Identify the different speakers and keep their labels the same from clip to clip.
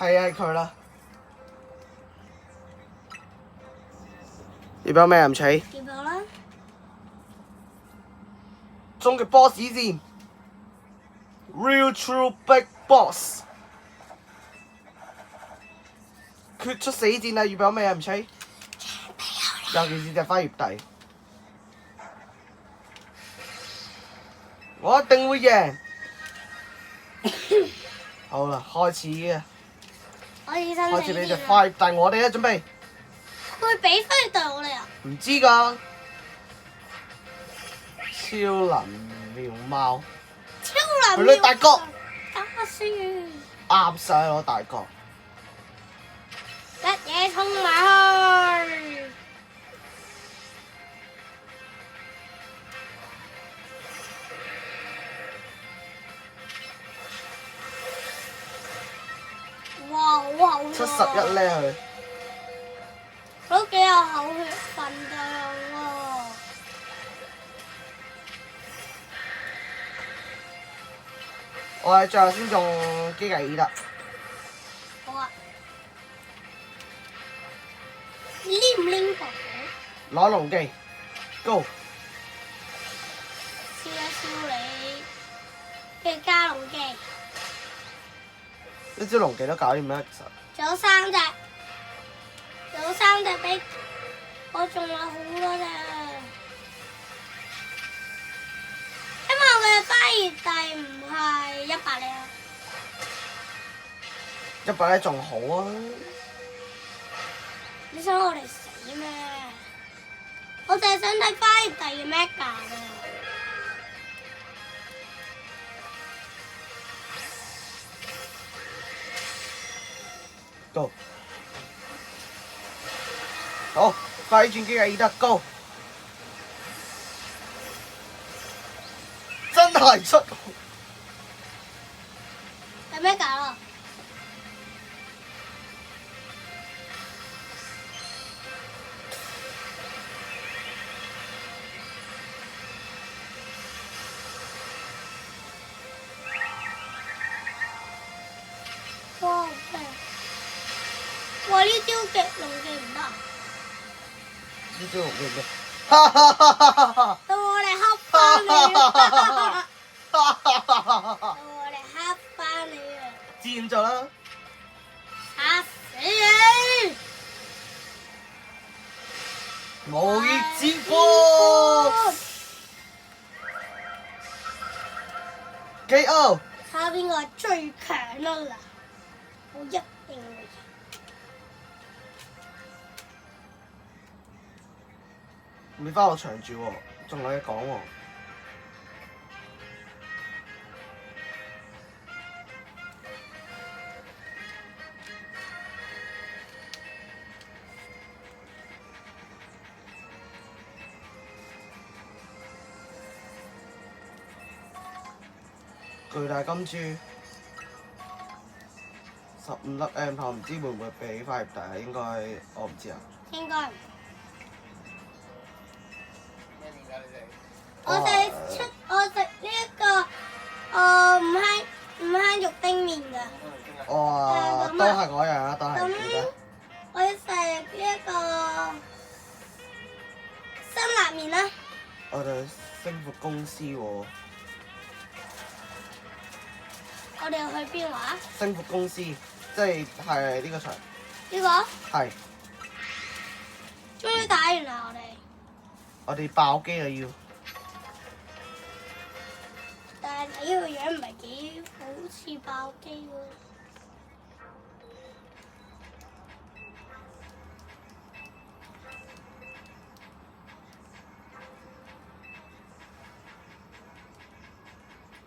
Speaker 1: 係啊，係佢啦。預備咩唔齊？
Speaker 2: 預備啦。
Speaker 1: 終極 boss 戰 ，Real True Big Boss， 決出死戰啊！預備咩唔齊？尤其是隻花葉弟，我一定會贏。好啦，開始啊！開始俾隻花葉弟我哋啊，準備。
Speaker 2: 佢會俾花葉弟我哋啊？
Speaker 1: 唔知㗎。超能妙貓。
Speaker 2: 超能
Speaker 1: 佢啲大哥。
Speaker 2: 打輸。
Speaker 1: 啱晒我大哥。
Speaker 2: 一嘢衝埋去。哇
Speaker 1: 71咧佢。
Speaker 2: 都幾有口血份量喎。
Speaker 1: 我係最後先中機械耳得。
Speaker 2: 好啊。拎唔拎過？
Speaker 1: 攞龍機 ，Go！
Speaker 2: 燒一燒你嘅加龍機。
Speaker 1: 一招龍技都搞掂啦，其實。
Speaker 2: 仲有3隻，仲有3隻俾我，仲有好多隻。因為我嘅花葉弟唔係100咧。
Speaker 1: 100咧仲好啊！
Speaker 2: 你想我哋死咩？我淨係想睇花葉弟嘅 mega 啊！Go！
Speaker 1: 好，快轉機械耳得 Go！ 真係出！
Speaker 2: 係 mega 咯！哇，好正！哇，呢招極龍技唔得。
Speaker 1: 呢招龍技唔得。哈哈哈哈哈！
Speaker 2: 到我哋黑翻你啊！到我哋黑翻你啊！
Speaker 1: 賤咗啦！
Speaker 2: 嚇死你！
Speaker 1: 無意之波 ！KO！
Speaker 2: 睇下邊個係最強啦！我一定會贏。
Speaker 1: 未翻落場住喎，仲有嘢講喎。巨大金珠，15粒 M 炮，唔知會唔會俾花葉弟啊？應該我唔知啊。
Speaker 2: 應該。我食呢一個五香肉丁麵㗎。
Speaker 1: 哇！都係嗰樣啊，都係點解？
Speaker 2: 我要食呢一個辛辣麵啦。
Speaker 1: 我哋星服公司喎。
Speaker 2: 我哋要去邊話？
Speaker 1: 星服公司，即係呢個場。
Speaker 2: 呢個？
Speaker 1: 係。
Speaker 2: 終於打完啦，我哋。我
Speaker 1: 哋爆機啊要！
Speaker 2: 但係睇個樣唔係幾好似爆機喎。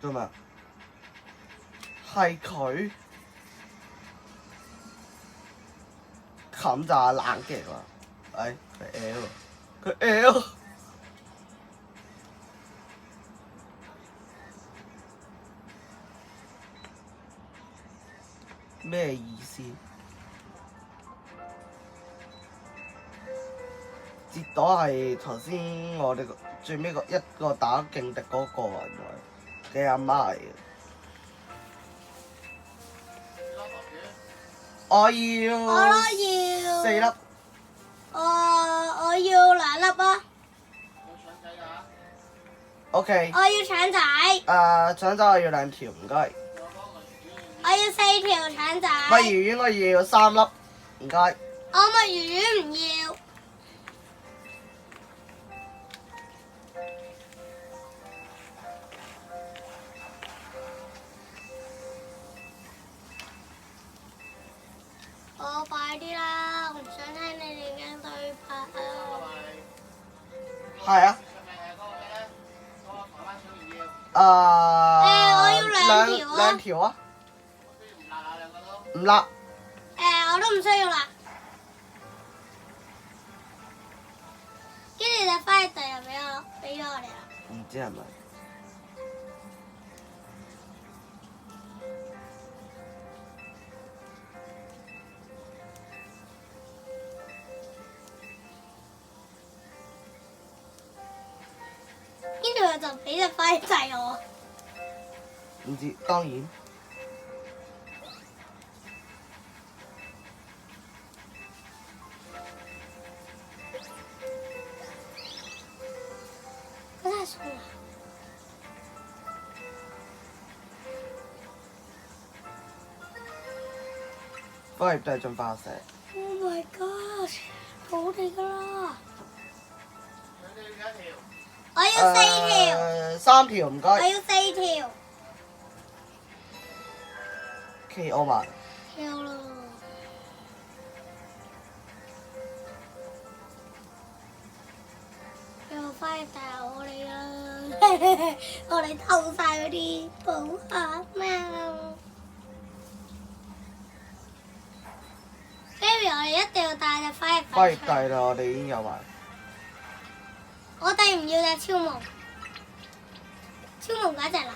Speaker 1: 做咩？係佢冚咋冷嘅喎，佢 L 咩意思？截朵係頭先我哋最尾一個打勁敵嗰個人嘅阿媽嚟嘅。我要
Speaker 2: 我要
Speaker 1: 4粒。
Speaker 2: 我要2粒啊！
Speaker 1: OK。
Speaker 2: 我要橙仔，
Speaker 1: 腸仔我要2條，唔該。
Speaker 2: 我要4條橙仔。
Speaker 1: 墨魚丸我要3粒，唔該。
Speaker 2: 我墨魚丸唔要。我快啲啦，我唔想聽你哋嘅對白啊！
Speaker 1: 係啊。
Speaker 2: 我要2條啊！
Speaker 1: 2條啊。唔辣。
Speaker 2: 我都唔需要啦。跟住就快遞又俾咗我哋啦。
Speaker 1: 唔知係咪？
Speaker 2: 跟住佢就俾隻快遞我。
Speaker 1: 唔知，當然。
Speaker 2: 佢真係送啊
Speaker 1: 幫佢帶進化石。
Speaker 2: ！Oh my god！ 好哋㗎啦！我要4條。
Speaker 1: 3條唔該。
Speaker 2: 我要4條。
Speaker 1: OK， 我話。
Speaker 2: 跳咯！又快遞我哋啦！我哋偷晒嗰啲寶盒貓。Baby， 我哋一定要帶隻快遞出嚟。
Speaker 1: 遞啦，我哋已經有埋。
Speaker 2: 我哋唔要隻超夢，超夢簡直係垃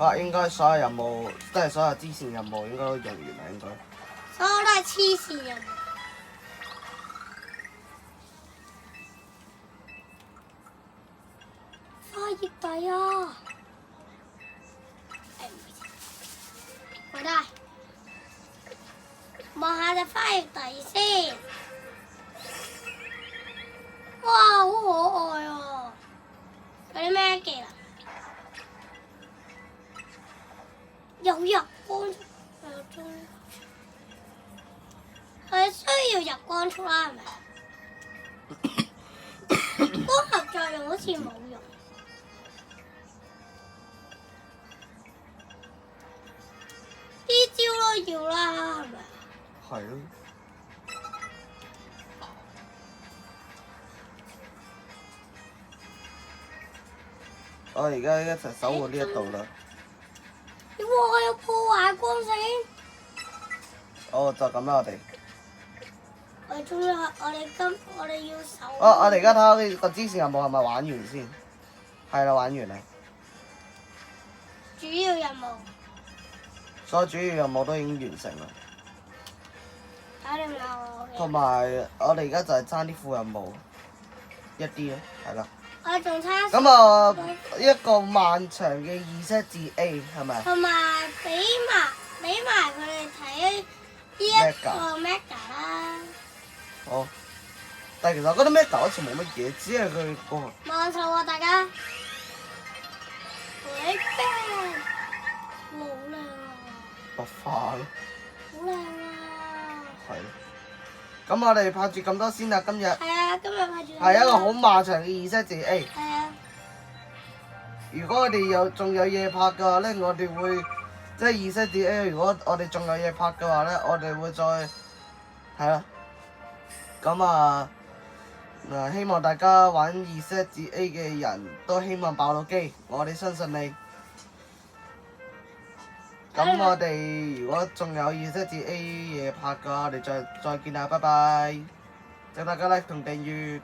Speaker 2: 圾。
Speaker 1: 應該所有任務，即係所有支線任務應該都用完啦，應該。
Speaker 2: 所有都係黐線人。花葉底啊！我得，望下隻花葉底先。哇，好可愛啊！有啲咩技能？有入光速，係需要入光速啦，係咪？光合作用好似冇用。呢招都要啦，係咪？
Speaker 1: 係咯。我而家一齊守護呢一度啦。
Speaker 2: 哇！有破壞光線。
Speaker 1: 哦，就咁啦，我哋。
Speaker 2: 我哋要守。
Speaker 1: 我哋而家睇下個支線任務係咪玩完先？係啦，玩完啦。
Speaker 2: 主要任務。
Speaker 1: 所有主要任務都已經完成啦。
Speaker 2: 打電話我嘅。
Speaker 1: 同埋我哋而家就係爭啲副任務一啲咯，係啦。
Speaker 2: 我仲差。
Speaker 1: 咁啊，一個漫長嘅2set 至 A 係咪？
Speaker 2: 同埋俾埋佢哋睇呢一個 Mega 啦。
Speaker 1: 好。但係其實我覺得 Mega 好似冇乜嘢，只係佢個。
Speaker 2: 望錯喎，大家。喂，bang！好靚啊！
Speaker 1: 白化咯。
Speaker 2: 好靚啊！
Speaker 1: 係咯。咁我哋拍住咁多先啦，今日。
Speaker 2: 係啊，今日拍住。
Speaker 1: 係一個好漫長嘅2set 至 A。
Speaker 2: 係啊。
Speaker 1: 如果我哋仲有嘢拍嘅話咧，我哋會即係2set 至 A。如果我哋仲有嘢拍嘅話咧，我哋會再係啦。咁啊，希望大家玩2set 至 A 嘅人都希望爆到機，我哋相信你。咁我哋如果仲有2set 至 A 嘢拍嘅話，我哋再見啦，拜拜！請大家 like 同訂閱。